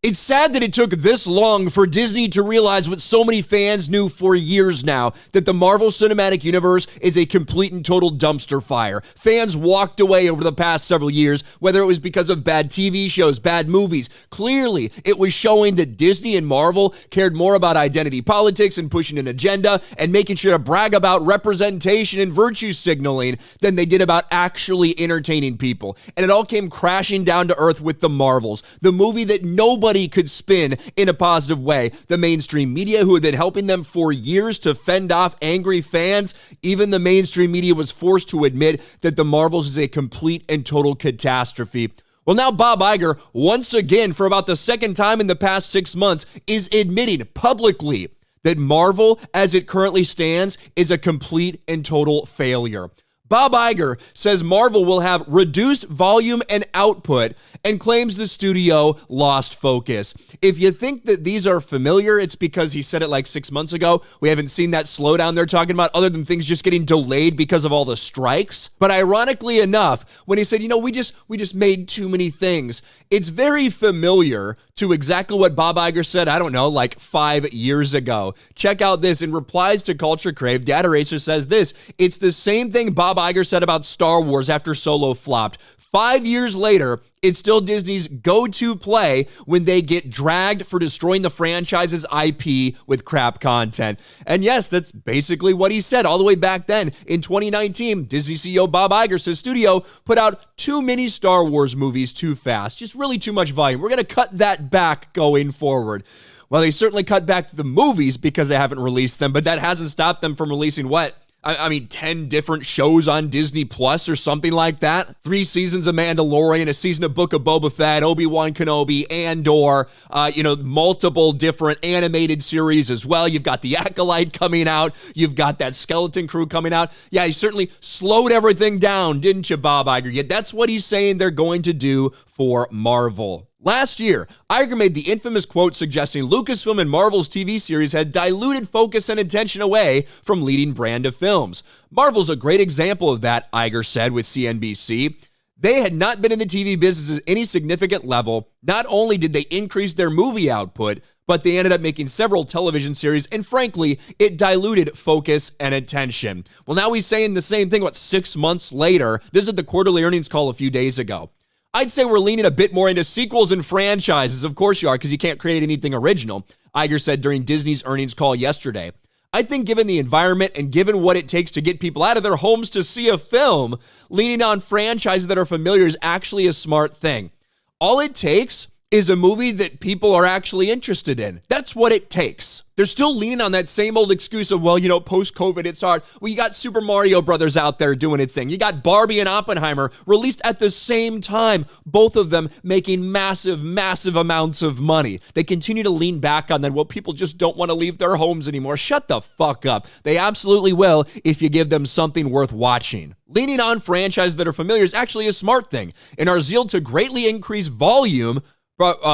It's sad that it took this long for Disney to realize what so many fans knew for years now, that the Marvel Cinematic Universe is a complete and total dumpster fire. Fans walked away over the past several years, whether it was because of bad TV shows, bad movies. Clearly, it was showing that Disney and Marvel cared more about identity politics and pushing an agenda and making sure to brag about representation and virtue signaling than they did about actually entertaining people. And it all came crashing down to earth with The Marvels, the movie that nobody could spin in a positive way. The mainstream media, who had been helping them for years to fend off angry fans, even the mainstream media was forced to admit that The Marvels is a complete and total catastrophe. Well, now Bob Iger, once again, for about the second time in the past 6 months, is admitting publicly that Marvel, as it currently stands, is a complete and total failure. Bob Iger says Marvel will have reduced volume and output and claims the studio lost focus. If you think that these are familiar, it's because he said it like 6 months ago. We haven't seen that slowdown they're talking about other than things just getting delayed because of all the strikes. But ironically enough, when he said, we just made too many things, it's very familiar to exactly what Bob Iger said, I don't know, like 5 years ago. Check out this. In replies to Culture Crave, Data Racer says this: it's the same thing Bob Iger said about Star Wars after Solo flopped. 5 years later, it's still Disney's go-to play when they get dragged for destroying the franchise's IP with crap content. And yes, that's basically what he said all the way back then. In 2019, Disney CEO Bob Iger says studio put out too many Star Wars movies too fast. Just really too much volume. We're going to cut that back going forward. Well, they certainly cut back the movies because they haven't released them, but that hasn't stopped them from releasing what? 10 different shows on Disney Plus or something like that. 3 seasons of Mandalorian, a season of Book of Boba Fett, Obi-Wan Kenobi, Andor, multiple different animated series as well. You've got The Acolyte coming out. You've got that Skeleton Crew coming out. Yeah, he certainly slowed everything down, didn't you, Bob Iger? Yet that's what he's saying they're going to do for Marvel. Last year, Iger made the infamous quote suggesting Lucasfilm and Marvel's TV series had diluted focus and attention away from leading brand of films. Marvel's a great example of that, Iger said with CNBC. They had not been in the TV business at any significant level. Not only did they increase their movie output, but they ended up making several television series, and frankly, it diluted focus and attention. Well, now he's saying the same thing, 6 months later? This is the quarterly earnings call a few days ago. I'd say we're leaning a bit more into sequels and franchises. Of course you are, because you can't create anything original, Iger said during Disney's earnings call yesterday. I think given the environment and given what it takes to get people out of their homes to see a film, leaning on franchises that are familiar is actually a smart thing. All it takes is a movie that people are actually interested in. That's what it takes. They're still leaning on that same old excuse of, post-COVID, it's hard. Well, you got Super Mario Brothers out there doing its thing. You got Barbie and Oppenheimer released at the same time, both of them making massive, massive amounts of money. They continue to lean back on that. Well, people just don't want to leave their homes anymore. Shut the fuck up. They absolutely will if you give them something worth watching. Leaning on franchises that are familiar is actually a smart thing. In our zeal to greatly increase volume,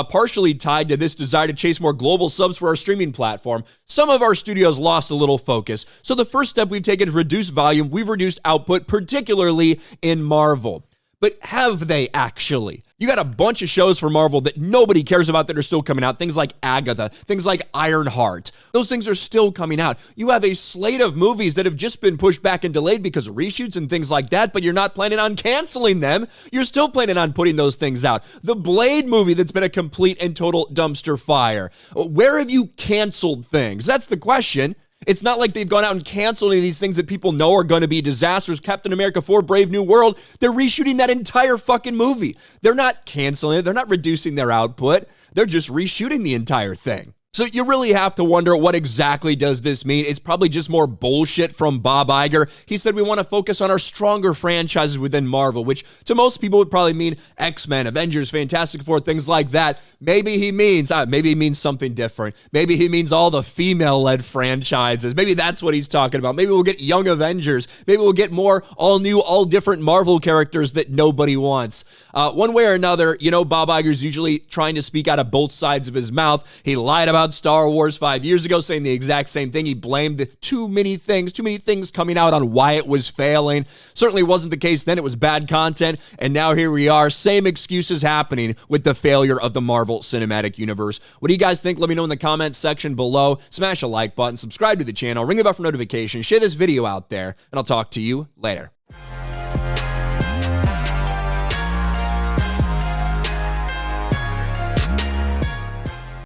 partially tied to this desire to chase more global subs for our streaming platform, some of our studios lost a little focus. So the first step we've taken is reduce volume. We've reduced output, particularly in Marvel. But have they actually? You got a bunch of shows for Marvel that nobody cares about that are still coming out. Things like Agatha, things like Ironheart. Those things are still coming out. You have a slate of movies that have just been pushed back and delayed because of reshoots and things like that, but you're not planning on canceling them. You're still planning on putting those things out. The Blade movie that's been a complete and total dumpster fire. Where have you canceled things? That's the question. It's not like they've gone out and canceled any of these things that people know are going to be disasters. Captain America 4, Brave New World, they're reshooting that entire fucking movie. They're not canceling it. They're not reducing their output. They're just reshooting the entire thing. So you really have to wonder, what exactly does this mean? It's probably just more bullshit from Bob Iger. He said we want to focus on our stronger franchises within Marvel, which to most people would probably mean X-Men, Avengers, Fantastic Four, things like that. Maybe he means something different. Maybe he means all the female-led franchises. Maybe that's what he's talking about. Maybe we'll get Young Avengers. Maybe we'll get more all new, all different Marvel characters that nobody wants. One way or another, Bob Iger's usually trying to speak out of both sides of his mouth. He lied about about Star Wars 5 years ago, saying the exact same thing. He blamed too many things coming out on why it was failing. Certainly wasn't the case then. It was bad content. And now here we are. Same excuses happening with the failure of the Marvel Cinematic Universe. What do you guys think? Let me know in the comments section below. Smash a like button, subscribe to the channel, ring the bell for notifications, share this video out there, and I'll talk to you later.